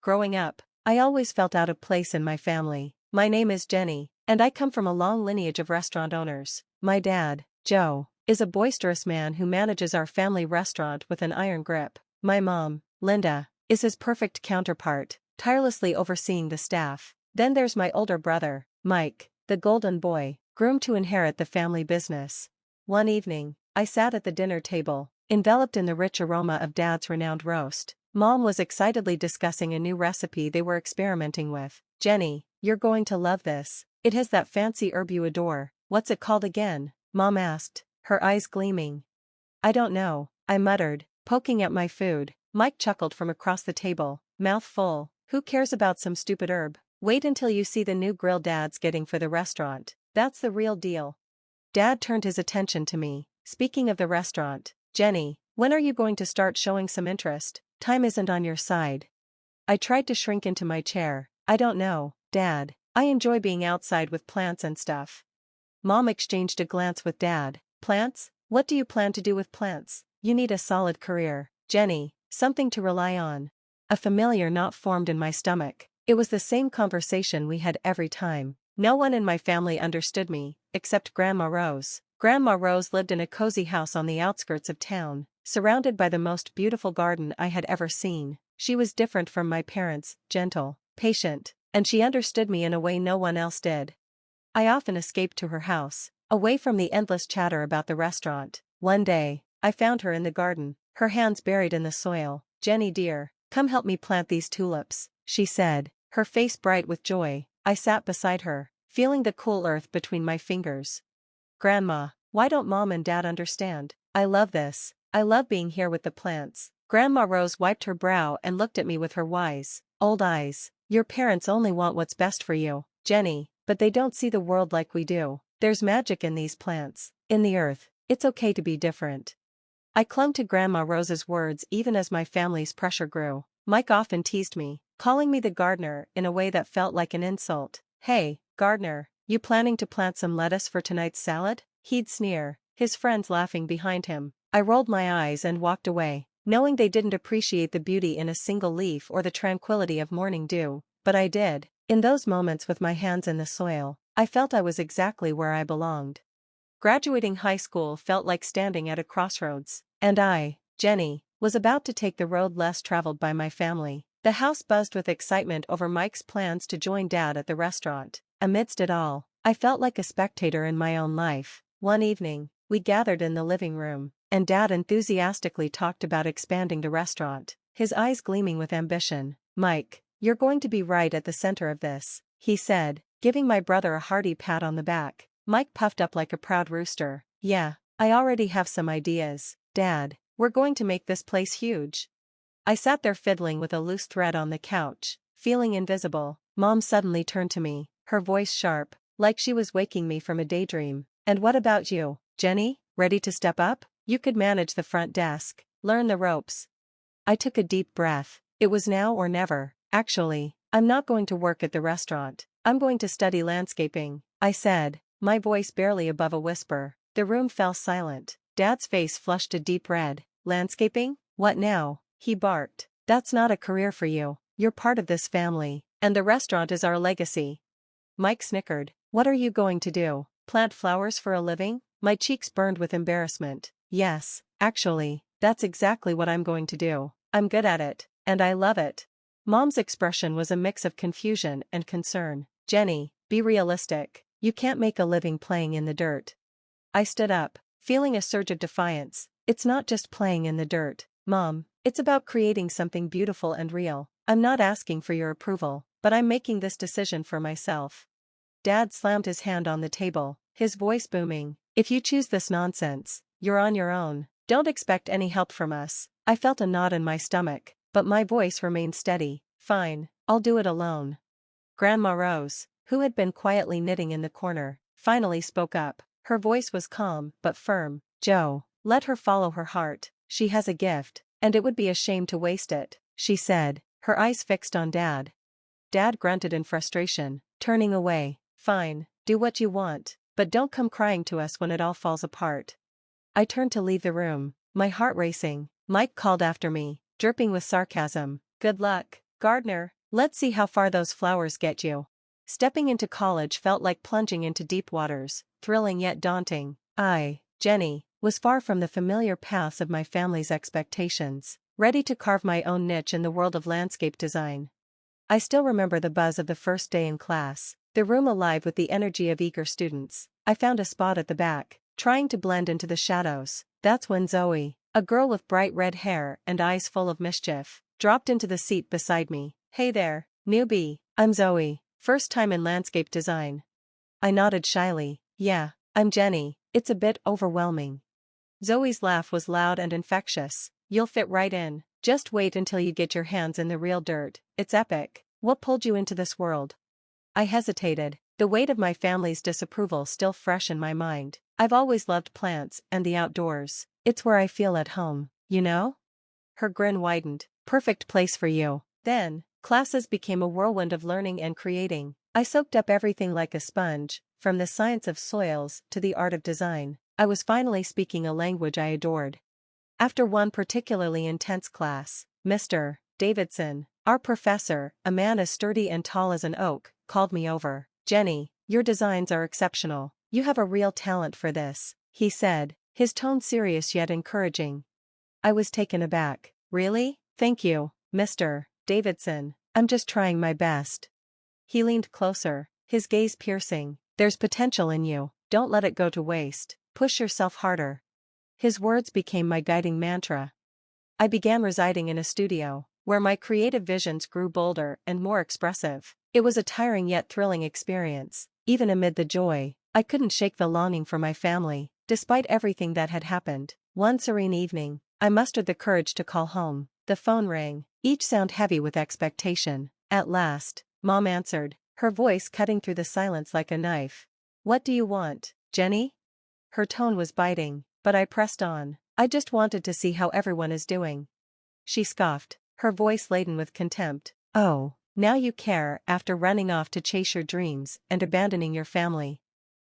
Growing up, I always felt out of place in my family. My name is Jenny, and I come from a long lineage of restaurant owners. My dad, Joe, is a boisterous man who manages our family restaurant with an iron grip. My mom, Linda, is his perfect counterpart, tirelessly overseeing the staff. Then there's my older brother, Mike, the golden boy, groomed to inherit the family business. One evening, I sat at the dinner table, enveloped in the rich aroma of Dad's renowned roast. Mom was excitedly discussing a new recipe they were experimenting with. "Jenny, you're going to love this. It has that fancy herb you adore. What's it called again?" Mom asked, her eyes gleaming. "I don't know," I muttered, poking at my food. Mike chuckled from across the table, mouth full. "Who cares about some stupid herb? Wait until you see the new grill Dad's getting for the restaurant. That's the real deal." Dad turned his attention to me. "Speaking of the restaurant, Jenny, when are you going to start showing some interest? Time isn't on your side." I tried to shrink into my chair. "I don't know, Dad. I enjoy being outside with plants and stuff." Mom exchanged a glance with Dad. "Plants? What do you plan to do with plants? You need a solid career, Jenny, something to rely on." A familiar knot formed in my stomach. It was the same conversation we had every time. No one in my family understood me, except Grandma Rose. Grandma Rose lived in a cozy house on the outskirts of town, surrounded by the most beautiful garden I had ever seen. She was different from my parents, gentle, patient, and she understood me in a way no one else did. I often escaped to her house, away from the endless chatter about the restaurant. One day, I found her in the garden, her hands buried in the soil. "Jenny dear, come help me plant these tulips," she said, her face bright with joy. I sat beside her, feeling the cool earth between my fingers. "Grandma, why don't Mom and Dad understand? I love this. I love being here with the plants." Grandma Rose wiped her brow and looked at me with her wise, old eyes. "Your parents only want what's best for you, Jenny, but they don't see the world like we do. There's magic in these plants, in the earth. It's okay to be different." I clung to Grandma Rose's words even as my family's pressure grew. Mike often teased me, calling me the gardener in a way that felt like an insult. "Hey, gardener, you planning to plant some lettuce for tonight's salad?" he'd sneer, his friends laughing behind him. I rolled my eyes and walked away, knowing they didn't appreciate the beauty in a single leaf or the tranquility of morning dew, but I did. In those moments with my hands in the soil, I felt I was exactly where I belonged. Graduating high school felt like standing at a crossroads, and I, Jenny, was about to take the road less traveled by my family. The house buzzed with excitement over Mike's plans to join Dad at the restaurant. Amidst it all, I felt like a spectator in my own life. One evening, we gathered in the living room, and Dad enthusiastically talked about expanding the restaurant, his eyes gleaming with ambition. "Mike, you're going to be right at the center of this," he said, giving my brother a hearty pat on the back. Mike puffed up like a proud rooster. "Yeah, I already have some ideas, Dad. We're going to make this place huge." I sat there fiddling with a loose thread on the couch, feeling invisible. Mom suddenly turned to me, her voice sharp, like she was waking me from a daydream. "And what about you, Jenny? Ready to step up? You could manage the front desk, learn the ropes." I took a deep breath. It was now or never. "Actually, I'm not going to work at the restaurant. I'm going to study landscaping," I said, my voice barely above a whisper. The room fell silent. Dad's face flushed a deep red. "Landscaping? What now?" he barked. "That's not a career for you. You're part of this family, and the restaurant is our legacy." Mike snickered. "What are you going to do? Plant flowers for a living?" My cheeks burned with embarrassment. "Yes, actually, that's exactly what I'm going to do. I'm good at it, and I love it." Mom's expression was a mix of confusion and concern. "Jenny, be realistic. You can't make a living playing in the dirt." I stood up, feeling a surge of defiance. "It's not just playing in the dirt, Mom. It's about creating something beautiful and real. I'm not asking for your approval, but I'm making this decision for myself." Dad slammed his hand on the table, his voice booming. "If you choose this nonsense, you're on your own. Don't expect any help from us." I felt a knot in my stomach, but my voice remained steady. "Fine, I'll do it alone." Grandma Rose, who had been quietly knitting in the corner, finally spoke up. Her voice was calm but firm. "Joe, let her follow her heart. She has a gift, and it would be a shame to waste it," she said, her eyes fixed on Dad. Dad grunted in frustration, turning away. "Fine, do what you want, but don't come crying to us when it all falls apart." I turned to leave the room, my heart racing. Mike called after me, dripping with sarcasm. "Good luck." Gardener, let's see how far those flowers get you. Stepping into college felt like plunging into deep waters, thrilling yet daunting. I, Jenny, was far from the familiar paths of my family's expectations, ready to carve my own niche in the world of landscape design. I still remember the buzz of the first day in class, the room alive with the energy of eager students. I found a spot at the back, trying to blend into the shadows. That's when Zoe, a girl with bright red hair and eyes full of mischief, dropped into the seat beside me. Hey there, newbie, I'm Zoe, first time in landscape design. I nodded shyly. Yeah, I'm Jenny, it's a bit overwhelming. Zoe's laugh was loud and infectious. You'll fit right in, just wait until you get your hands in the real dirt, it's epic. What pulled you into this world? I hesitated, the weight of my family's disapproval still fresh in my mind. I've always loved plants and the outdoors. It's where I feel at home, you know? Her grin widened. Perfect place for you. Then, classes became a whirlwind of learning and creating. I soaked up everything like a sponge, from the science of soils to the art of design. I was finally speaking a language I adored. After one particularly intense class, Mr. Davidson, our professor, a man as sturdy and tall as an oak, called me over. Jenny, your designs are exceptional. You have a real talent for this, he said, his tone serious yet encouraging. I was taken aback. Really? Thank you, Mr. Davidson. I'm just trying my best. He leaned closer, his gaze piercing. There's potential in you. Don't let it go to waste. Push yourself harder. His words became my guiding mantra. I began residing in a studio, where my creative visions grew bolder and more expressive. It was a tiring yet thrilling experience. Even amid the joy, I couldn't shake the longing for my family, despite everything that had happened. One serene evening, I mustered the courage to call home. The phone rang, each sound heavy with expectation. At last, Mom answered, her voice cutting through the silence like a knife. What do you want, Jenny? Her tone was biting, but I pressed on. I just wanted to see how everyone is doing. She scoffed, her voice laden with contempt. Oh, now you care after running off to chase your dreams and abandoning your family.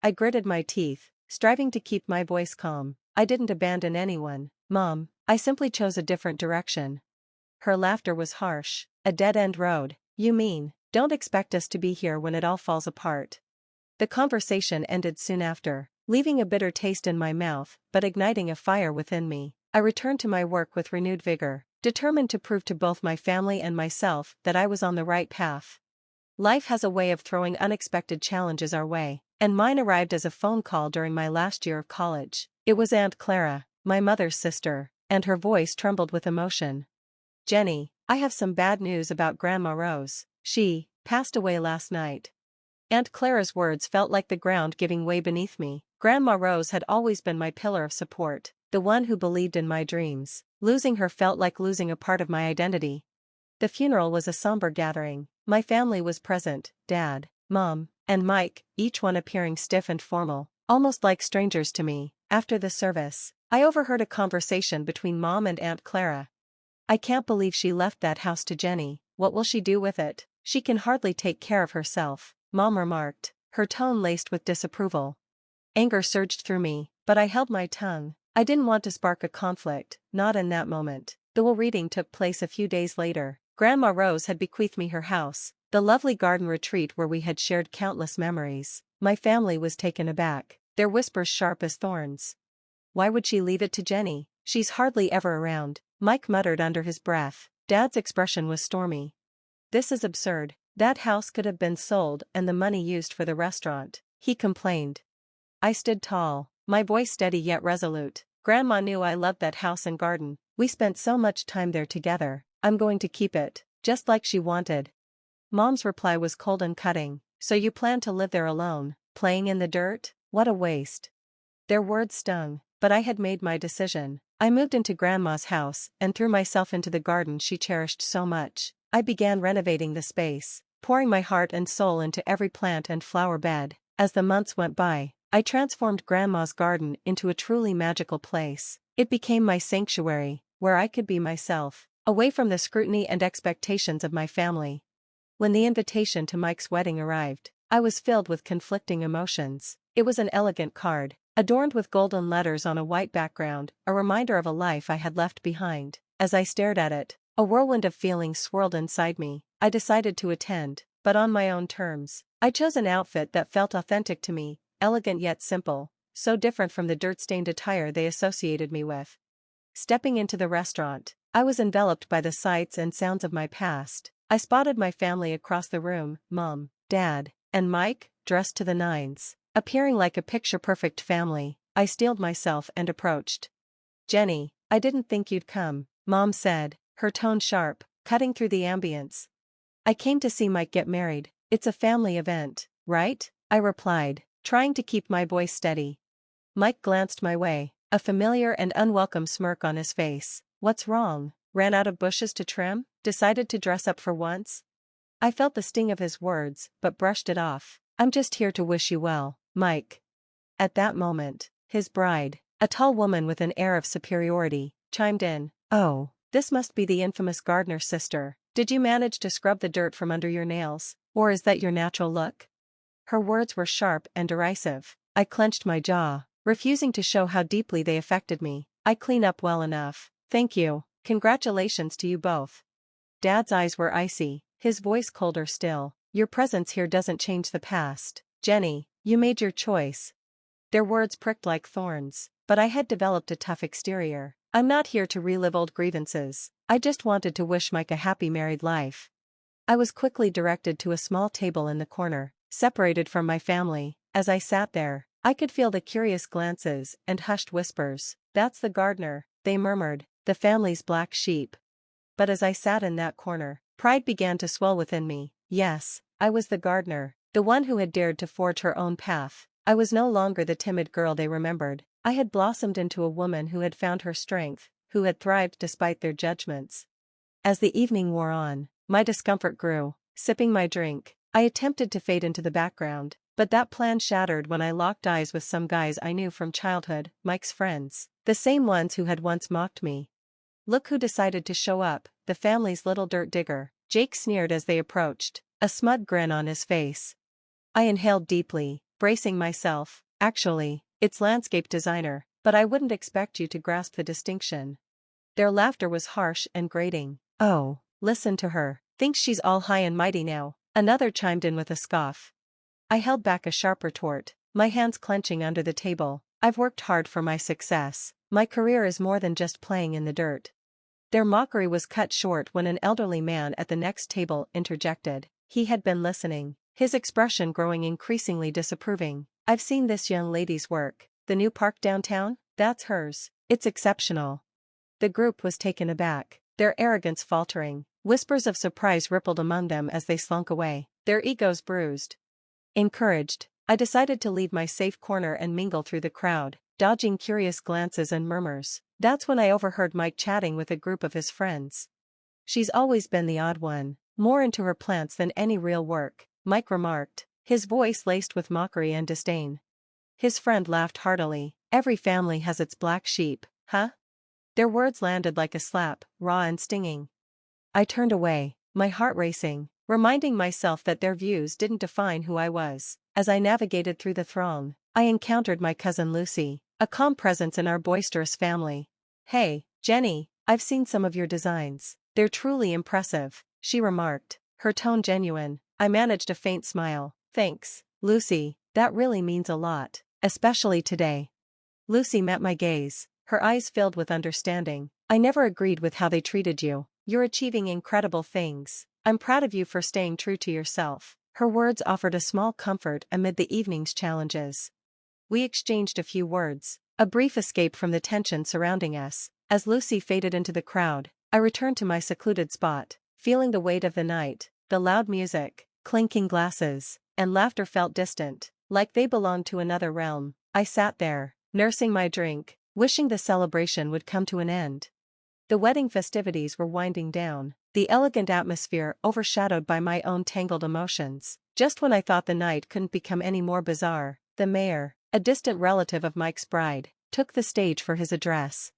I gritted my teeth, striving to keep my voice calm. I didn't abandon anyone, Mom. I simply chose a different direction. Her laughter was harsh. A dead-end road. You mean, don't expect us to be here when it all falls apart. The conversation ended soon after, leaving a bitter taste in my mouth, but igniting a fire within me. I returned to my work with renewed vigor, determined to prove to both my family and myself that I was on the right path. Life has a way of throwing unexpected challenges our way, and mine arrived as a phone call during my last year of college. It was Aunt Clara, my mother's sister, and her voice trembled with emotion. Jenny, I have some bad news about Grandma Rose. She passed away last night. Aunt Clara's words felt like the ground giving way beneath me. Grandma Rose had always been my pillar of support, the one who believed in my dreams. Losing her felt like losing a part of my identity. The funeral was a somber gathering. My family was present, Dad, Mom, and Mike, each one appearing stiff and formal, almost like strangers to me. After the service, I overheard a conversation between Mom and Aunt Clara. I can't believe she left that house to Jenny. What will she do with it? She can hardly take care of herself, Mom remarked, her tone laced with disapproval. Anger surged through me, but I held my tongue. I didn't want to spark a conflict, not in that moment. The will reading took place a few days later. Grandma Rose had bequeathed me her house, the lovely garden retreat where we had shared countless memories. My family was taken aback, their whispers sharp as thorns. Why would she leave it to Jenny? She's hardly ever around, Mike muttered under his breath. Dad's expression was stormy. This is absurd. That house could have been sold and the money used for the restaurant, he complained. I stood tall, my voice steady yet resolute. Grandma knew I loved that house and garden. We spent so much time there together. I'm going to keep it, just like she wanted. Mom's reply was cold and cutting. So you plan to live there alone, playing in the dirt? What a waste. Their words stung, but I had made my decision. I moved into Grandma's house and threw myself into the garden she cherished so much. I began renovating the space, pouring my heart and soul into every plant and flower bed. As the months went by, I transformed Grandma's garden into a truly magical place. It became my sanctuary, where I could be myself, away from the scrutiny and expectations of my family. When the invitation to Mike's wedding arrived, I was filled with conflicting emotions. It was an elegant card, adorned with golden letters on a white background, a reminder of a life I had left behind. As I stared at it, A whirlwind of feelings swirled inside me. I decided to attend, but on my own terms. I chose an outfit that felt authentic to me, elegant yet simple, so different from the dirt-stained attire they associated me with. Stepping into the restaurant, I was enveloped by the sights and sounds of my past. I spotted my family across the room, Mom, Dad, and Mike, dressed to the nines. Appearing like a picture-perfect family, I steeled myself and approached. "Jenny, I didn't think you'd come," Mom said, her tone sharp, cutting through the ambience. "I came to see Mike get married. It's a family event, right?" I replied, trying to keep my voice steady. Mike glanced my way, a familiar and unwelcome smirk on his face. "What's wrong? Ran out of bushes to trim? Decided to dress up for once?" I felt the sting of his words, but brushed it off. "I'm just here to wish you well, Mike." At that moment, his bride, a tall woman with an air of superiority, chimed in. "Oh, this must be the infamous gardener's sister. Did you manage to scrub the dirt from under your nails, or is that your natural look?" Her words were sharp and derisive. I clenched my jaw, refusing to show how deeply they affected me. "I clean up well enough, thank you. Congratulations to you both." Dad's eyes were icy, his voice colder still. "Your presence here doesn't change the past. Jenny, you made your choice." Their words pricked like thorns, but I had developed a tough exterior. "I'm not here to relive old grievances. I just wanted to wish Mike a happy married life." I was quickly directed to a small table in the corner, separated from my family. As I sat there, I could feel the curious glances and hushed whispers. "That's the gardener," they murmured, "the family's black sheep." But as I sat in that corner, pride began to swell within me. Yes, I was the gardener, the one who had dared to forge her own path. I was no longer the timid girl they remembered. I had blossomed into a woman who had found her strength, who had thrived despite their judgments. As the evening wore on, my discomfort grew. Sipping my drink, I attempted to fade into the background, but that plan shattered when I locked eyes with some guys I knew from childhood, Mike's friends, the same ones who had once mocked me. "Look who decided to show up, the family's little dirt digger," Jake sneered as they approached, a smug grin on his face. I inhaled deeply, bracing myself. "Actually, it's landscape designer, but I wouldn't expect you to grasp the distinction." Their laughter was harsh and grating. "Oh, listen to her, thinks she's all high and mighty now," another chimed in with a scoff. I held back a sharp retort, my hands clenching under the table. "I've worked hard for my success. My career is more than just playing in the dirt." Their mockery was cut short when an elderly man at the next table interjected. He had been listening, his expression growing increasingly disapproving. "I've seen this young lady's work. The new park downtown? That's hers. It's exceptional." The group was taken aback, their arrogance faltering. Whispers of surprise rippled among them as they slunk away, their egos bruised. Encouraged, I decided to leave my safe corner and mingle through the crowd, dodging curious glances and murmurs. That's when I overheard Mike chatting with a group of his friends. "She's always been the odd one, more into her plants than any real work," Mike remarked, his voice laced with mockery and disdain. His friend laughed heartily. "Every family has its black sheep, huh?" Their words landed like a slap, raw and stinging. I turned away, my heart racing, reminding myself that their views didn't define who I was. As I navigated through the throng, I encountered my cousin Lucy, a calm presence in our boisterous family. "Hey, Jenny, I've seen some of your designs. They're truly impressive," she remarked, her tone genuine. I managed a faint smile. "Thanks, Lucy, that really means a lot, especially today." Lucy met my gaze, her eyes filled with understanding. "I never agreed with how they treated you. You're achieving incredible things. I'm proud of you for staying true to yourself." Her words offered a small comfort amid the evening's challenges. We exchanged a few words, a brief escape from the tension surrounding us. As Lucy faded into the crowd, I returned to my secluded spot, feeling the weight of the night. The loud music, clinking glasses, and laughter felt distant, like they belonged to another realm. I sat there, nursing my drink, wishing the celebration would come to an end. The wedding festivities were winding down, the elegant atmosphere overshadowed by my own tangled emotions. Just when I thought the night couldn't become any more bizarre, the mayor, a distant relative of Mike's bride, took the stage for his address.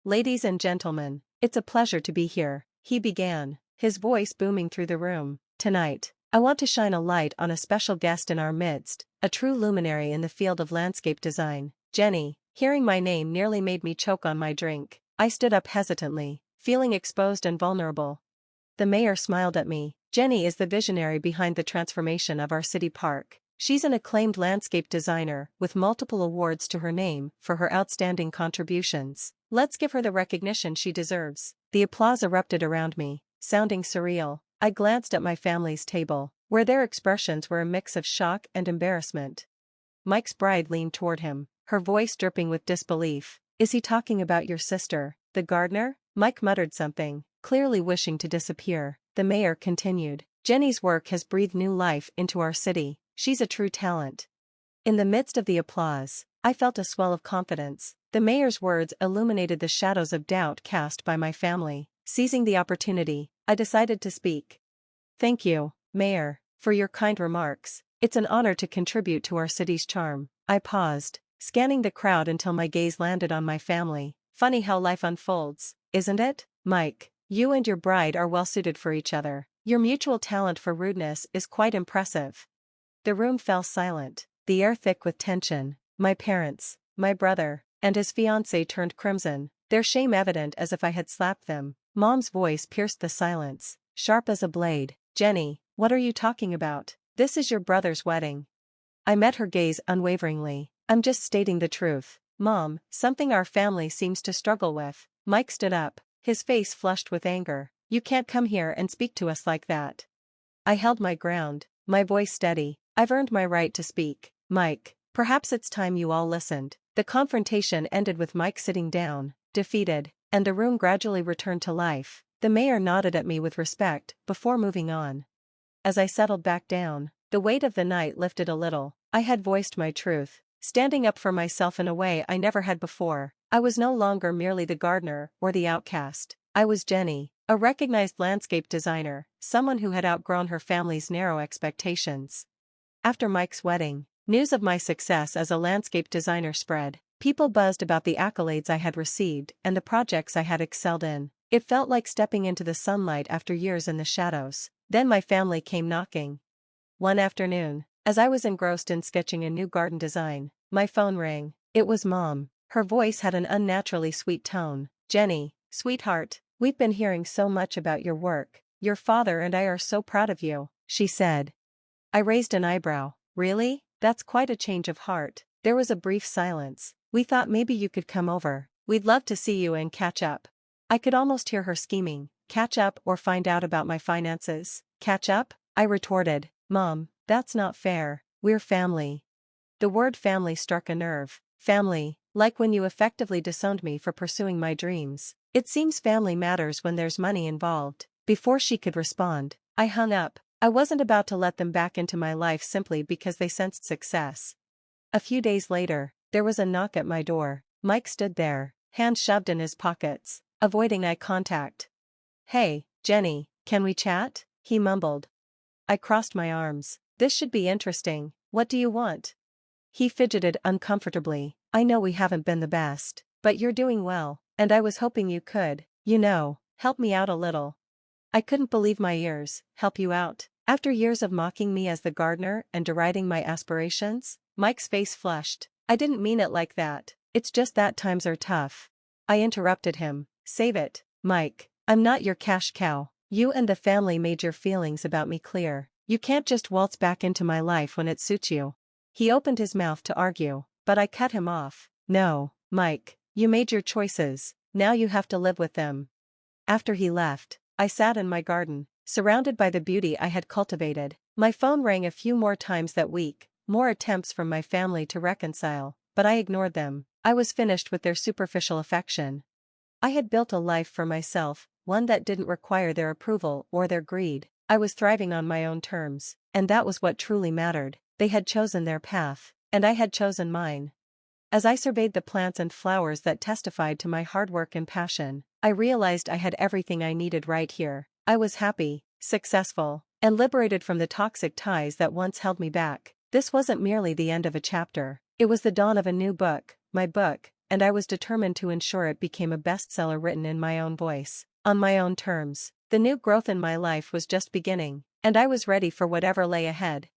"Ladies and gentlemen, it's a pleasure to be here," he began, his voice booming through the room. "Tonight, I want to shine a light on a special guest in our midst, a true luminary in the field of landscape design, Jenny." Hearing my name nearly made me choke on my drink. I stood up hesitantly, feeling exposed and vulnerable. The mayor smiled at me. Jenny is the visionary behind the transformation of our city park. She's an acclaimed landscape designer with multiple awards to her name for her outstanding contributions. Let's give her the recognition she deserves. The applause erupted around me, sounding surreal. I glanced at my family's table, where their expressions were a mix of shock and embarrassment. Mike's bride leaned toward him, her voice dripping with disbelief. Is he talking about your sister, the gardener? Mike muttered something, clearly wishing to disappear. The mayor continued. Jenny's work has breathed new life into our city. She's a true talent. In the midst of the applause, I felt a swell of confidence. The mayor's words illuminated the shadows of doubt cast by my family. Seizing the opportunity, I decided to speak. Thank you, Mayor, for your kind remarks. It's an honor to contribute to our city's charm. I paused, scanning the crowd until my gaze landed on my family. Funny how life unfolds, isn't it? Mike, you and your bride are well suited for each other. Your mutual talent for rudeness is quite impressive. The room fell silent, the air thick with tension. My parents, my brother, and his fiancée turned crimson, their shame evident as if I had slapped them. Mom's voice pierced the silence, sharp as a blade. Jenny, what are you talking about? This is your brother's wedding. I met her gaze unwaveringly. I'm just stating the truth. Mom, something our family seems to struggle with. Mike stood up, his face flushed with anger. You can't come here and speak to us like that. I held my ground, my voice steady. I've earned my right to speak. Mike, perhaps it's time you all listened. The confrontation ended with Mike sitting down, defeated, and the room gradually returned to life. The mayor nodded at me with respect before moving on. As I settled back down, the weight of the night lifted a little. I had voiced my truth, standing up for myself in a way I never had before. I was no longer merely the gardener or the outcast. I was Jenny, a recognized landscape designer, someone who had outgrown her family's narrow expectations. After Mike's wedding, news of my success as a landscape designer spread. People buzzed about the accolades I had received and the projects I had excelled in. It felt like stepping into the sunlight after years in the shadows. Then my family came knocking. One afternoon, as I was engrossed in sketching a new garden design, my phone rang. It was Mom. Her voice had an unnaturally sweet tone. Jenny, sweetheart, we've been hearing so much about your work. Your father and I are so proud of you, she said. I raised an eyebrow. Really? That's quite a change of heart. There was a brief silence. We thought maybe you could come over. We'd love to see you and catch up. I could almost hear her scheming. Catch up or find out about my finances? Catch up? I retorted. Mom, that's not fair. We're family. The word family struck a nerve. Family, like when you effectively disowned me for pursuing my dreams. It seems family matters when there's money involved. Before she could respond, I hung up. I wasn't about to let them back into my life simply because they sensed success. A few days later, there was a knock at my door. Mike stood there, hands shoved in his pockets, avoiding eye contact. Hey, Jenny, can we chat? He mumbled. I crossed my arms. This should be interesting. What do you want? He fidgeted uncomfortably. I know we haven't been the best, but you're doing well, and I was hoping you could, help me out a little. I couldn't believe my ears. Help you out? After years of mocking me as the gardener and deriding my aspirations? Mike's face flushed. I didn't mean it like that. It's just that times are tough. I interrupted him. Save it, Mike. I'm not your cash cow. You and the family made your feelings about me clear. You can't just waltz back into my life when it suits you. He opened his mouth to argue, but I cut him off. No, Mike, you made your choices. Now you have to live with them. After he left, I sat in my garden, surrounded by the beauty I had cultivated. My phone rang a few more times that week, more attempts from my family to reconcile, but I ignored them. I was finished with their superficial affection. I had built a life for myself, one that didn't require their approval or their greed. I was thriving on my own terms, and that was what truly mattered. They had chosen their path, and I had chosen mine. As I surveyed the plants and flowers that testified to my hard work and passion, I realized I had everything I needed right here. I was happy, successful, and liberated from the toxic ties that once held me back. This wasn't merely the end of a chapter. It was the dawn of a new book, my book, and I was determined to ensure it became a bestseller written in my own voice, on my own terms. The new growth in my life was just beginning, and I was ready for whatever lay ahead.